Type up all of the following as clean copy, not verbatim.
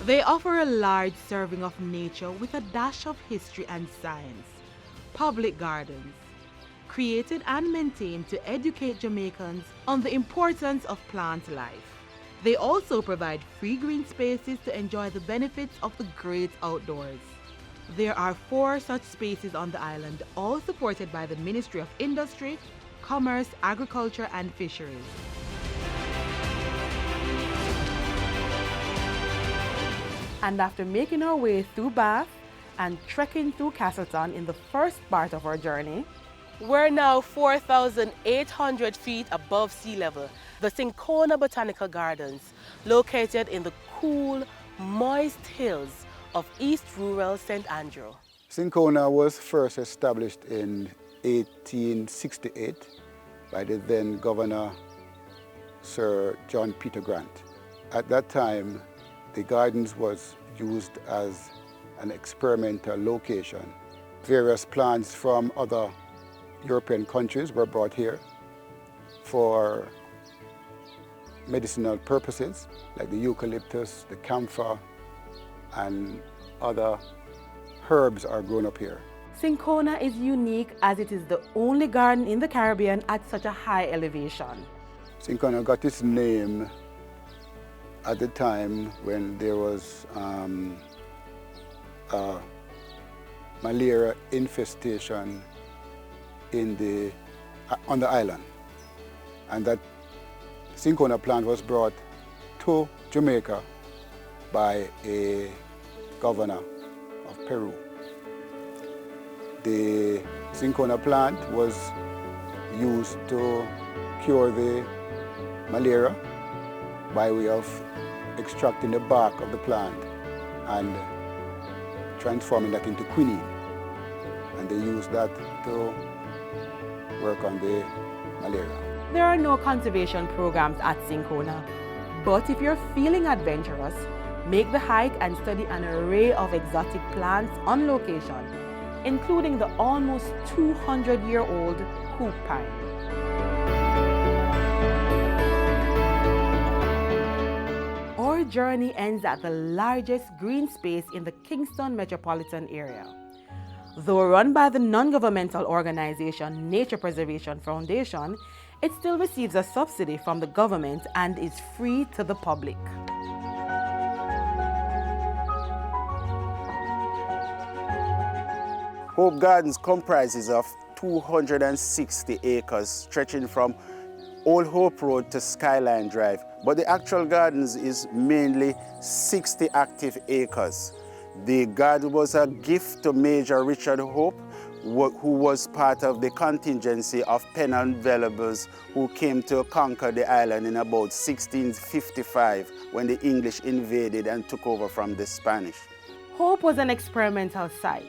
They offer a large serving of nature with a dash of history and science. Public gardens, created and maintained to educate Jamaicans on the importance of plant life. They also provide free green spaces to enjoy the benefits of the great outdoors. There are 4 such spaces on the island, all supported by the Ministry of Industry, Commerce, Agriculture and Fisheries. And after making our way through Bath and trekking through Castleton in the first part of our journey, we're now 4,800 feet above sea level. The Cinchona Botanical Gardens, located in the cool, moist hills of East Rural St. Andrew. Cinchona was first established in 1868 by the then Governor Sir John Peter Grant. At that time, the gardens was used as an experimental location. Various plants from other European countries were brought here for medicinal purposes, like the eucalyptus, the camphor, and other herbs are grown up here. Cinchona is unique as it is the only garden in the Caribbean at such a high elevation. Cinchona got its name at the time when there was a malaria infestation on the island, and that Cinchona plant was brought to Jamaica by a governor of Peru. The Cinchona plant was used to cure the malaria by way of extracting the bark of the plant and transforming that into quinine. And they used that to work on the malaria. There are no conservation programs at Cinchona, but if you're feeling adventurous, make the hike and study an array of exotic plants on location, including the almost 200-year-old hoop pine. Our journey ends at the largest green space in the Kingston metropolitan area. Though run by the non-governmental organization Nature Preservation Foundation, it still receives a subsidy from the government and is free to the public. Hope Gardens comprises of 260 acres stretching from Old Hope Road to Skyline Drive, but the actual gardens is mainly 60 active acres. The garden was a gift to Major Richard Hope, who was part of the contingency of Pennant Venables who came to conquer the island in about 1655 when the English invaded and took over from the Spanish. Hope was an experimental site.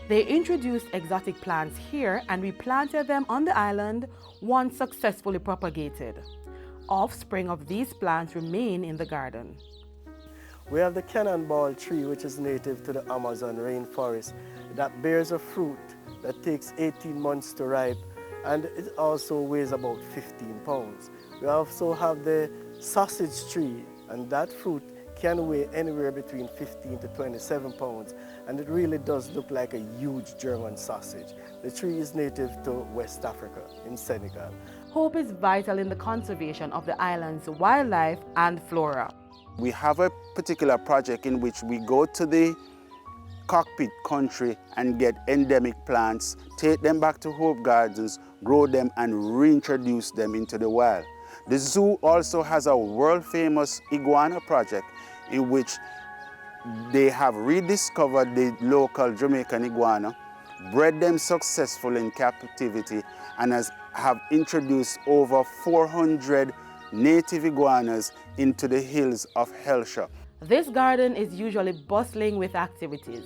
They introduced exotic plants here and replanted them on the island once successfully propagated. Offspring of these plants remain in the garden. We have the cannonball tree, which is native to the Amazon rainforest, that bears a fruit that takes 18 months to ripe, and it also weighs about 15 pounds. We also have the sausage tree, and that fruit can weigh anywhere between 15 to 27 pounds, and it really does look like a huge German sausage. The tree is native to West Africa, in Senegal. Hope is vital in the conservation of the island's wildlife and flora. We have a particular project in which we go to the cockpit country and get endemic plants, take them back to Hope Gardens, grow them and reintroduce them into the wild. The zoo also has a world-famous iguana project in which they have rediscovered the local Jamaican iguana, bred them successfully in captivity, and have introduced over 400 native iguanas into the hills of Hellshire. This garden is usually bustling with activities.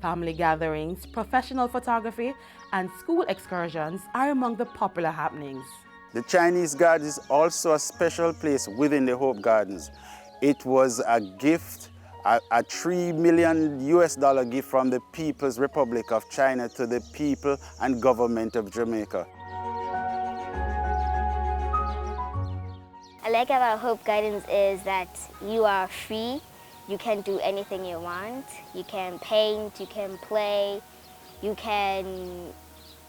Family gatherings, professional photography, and school excursions are among the popular happenings. The Chinese Garden is also a special place within the Hope Gardens. It was a gift, a $3 million gift from the People's Republic of China to the people and government of Jamaica. I like about Hope Gardens is that you are free you can do anything you want. You can paint, you can play, you can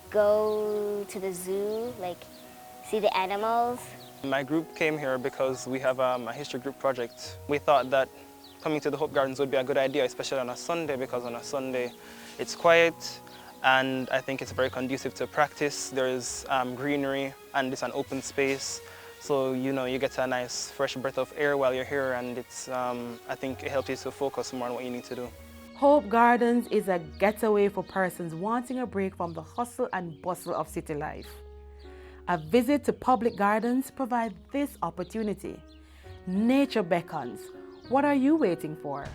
go to the zoo, like see the animals. My group came here because we have a history group project. We thought that coming to the Hope Gardens would be a good idea, especially on a Sunday, because on a Sunday it's quiet and I think it's very conducive to practice. There's greenery and it's an open space. So, you know, you get a nice fresh breath of air while you're here, and it's, I think it helps you to focus more on what you need to do. Hope Gardens is a getaway for persons wanting a break from the hustle and bustle of city life. A visit to public gardens provides this opportunity. Nature beckons. What are you waiting for?